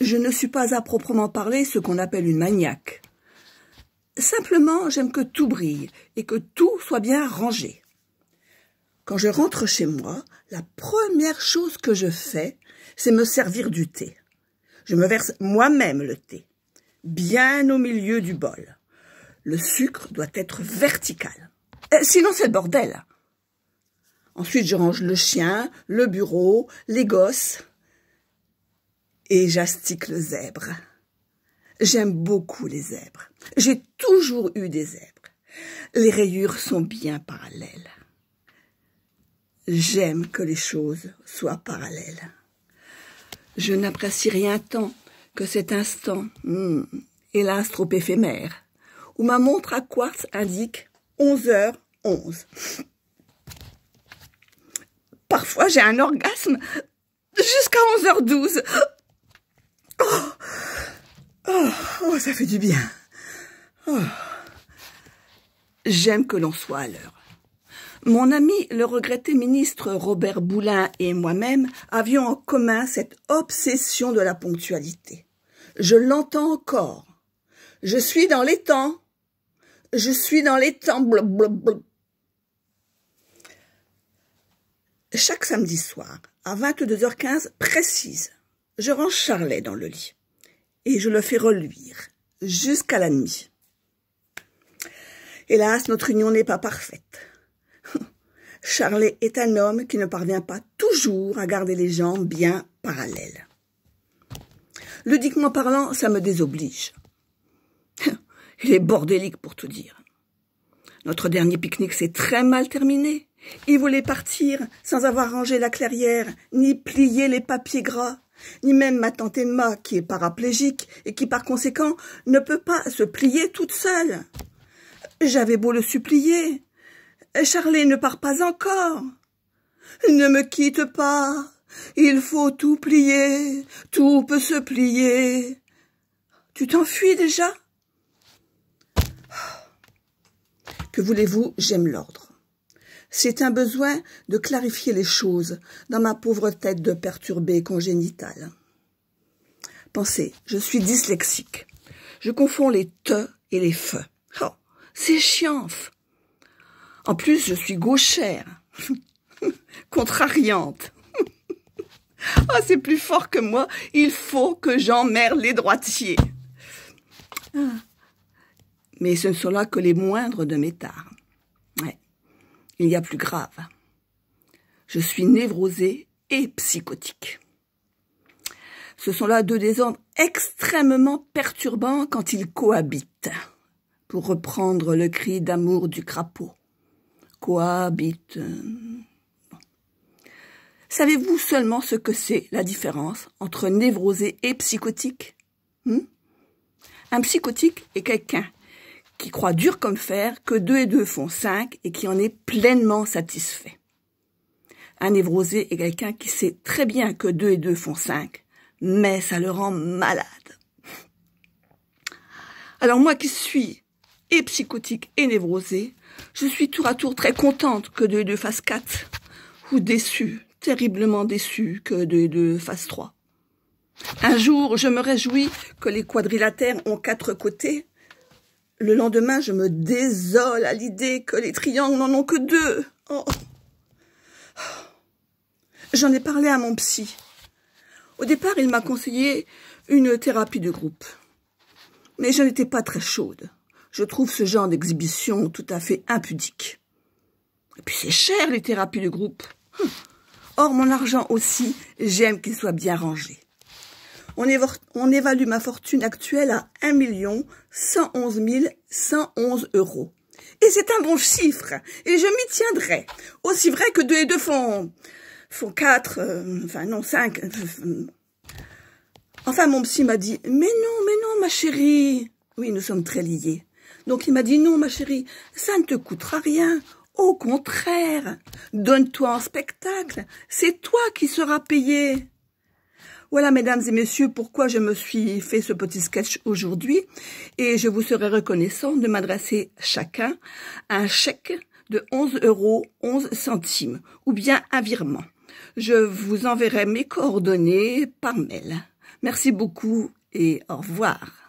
Je ne suis pas à proprement parler ce qu'on appelle une maniaque. Simplement, j'aime que tout brille et que tout soit bien rangé. Quand je rentre chez moi, la première chose que je fais, c'est me servir du thé. Je me verse moi-même le thé, bien au milieu du bol. Le sucre doit être vertical. Sinon, c'est le bordel. Ensuite, je range le chien, le bureau, les gosses et j'astique le zèbre. J'aime beaucoup les zèbres. J'ai toujours eu des zèbres. Les rayures sont bien parallèles. J'aime que les choses soient parallèles. Je n'apprécie rien tant que cet instant, hélas trop éphémère, où ma montre à quartz indique 11h11. Parfois, j'ai un orgasme jusqu'à 11h12. Oh, ça fait du bien. Oh. J'aime que l'on soit à l'heure. Mon ami, le regretté ministre Robert Boulin et moi-même avions en commun cette obsession de la ponctualité. Je l'entends encore. Je suis dans les temps. Je suis dans les temps. Blablabla. Chaque samedi soir, à 22h15 précise, je range Charlet dans le lit et je le fais reluire jusqu'à la nuit. Hélas, notre union n'est pas parfaite. Charlet est un homme qui ne parvient pas toujours à garder les jambes bien parallèles. Ludiquement parlant, ça me désoblige. Il est bordélique pour tout dire. Notre dernier pique-nique s'est très mal terminé. Il voulait partir sans avoir rangé la clairière, ni plié les papiers gras, ni même ma tante Emma, qui est paraplégique et qui par conséquent ne peut pas se plier toute seule. J'avais beau le supplier. Charlet ne part pas encore. Ne me quitte pas. Il faut tout plier. Tout peut se plier. Tu t'enfuis déjà? Que voulez-vous, j'aime l'ordre. C'est un besoin de clarifier les choses dans ma pauvre tête de perturbée congénitale. Pensez, je suis dyslexique. Je confonds les te et les fe. Oh, c'est chiant. En plus, je suis gauchère, contrariante. Oh, c'est plus fort que moi, il faut que j'emmerde les droitiers. Mais ce ne sont là que les moindres de mes tares. Ouais. Il y a plus grave. Je suis névrosée et psychotique. Ce sont là deux désordres extrêmement perturbants quand ils cohabitent, pour reprendre le cri d'amour du crapaud. Cohabite. Bon. Savez-vous seulement ce que c'est la différence entre névrosé et psychotique? Un psychotique est quelqu'un qui croit dur comme fer que 2 et 2 font 5 et qui en est pleinement satisfait. Un névrosé est quelqu'un qui sait très bien que 2 et 2 font 5, mais ça le rend malade. Alors moi qui suis et psychotique et névrosée, je suis tour à tour très contente que 2 et 2 fassent 4, ou déçue, terriblement déçue que 2 et 2 fassent 3. Un jour, je me réjouis que les quadrilatères ont 4 côtés. Le lendemain, je me désole à l'idée que les triangles n'en ont que 2. Oh. J'en ai parlé à mon psy. Au départ, il m'a conseillé une thérapie de groupe. Mais je n'étais pas très chaude. Je trouve ce genre d'exhibition tout à fait impudique. Et puis c'est cher, les thérapies de groupe. Or, mon argent aussi, j'aime qu'il soit bien rangé. On évalue ma fortune actuelle à 1 111 111 €. Et c'est un bon chiffre, et je m'y tiendrai. Aussi vrai que 2 et 2 font 4, enfin non, 5. Enfin, mon psy m'a dit, mais non, ma chérie. Oui, nous sommes très liés. Donc il m'a dit, non, ma chérie, ça ne te coûtera rien. Au contraire, donne-toi en spectacle. C'est toi qui seras payé. Voilà, mesdames et messieurs, pourquoi je me suis fait ce petit sketch aujourd'hui. Et je vous serai reconnaissant de m'adresser chacun un chèque de 11,11 € ou bien un virement. Je vous enverrai mes coordonnées par mail. Merci beaucoup et au revoir.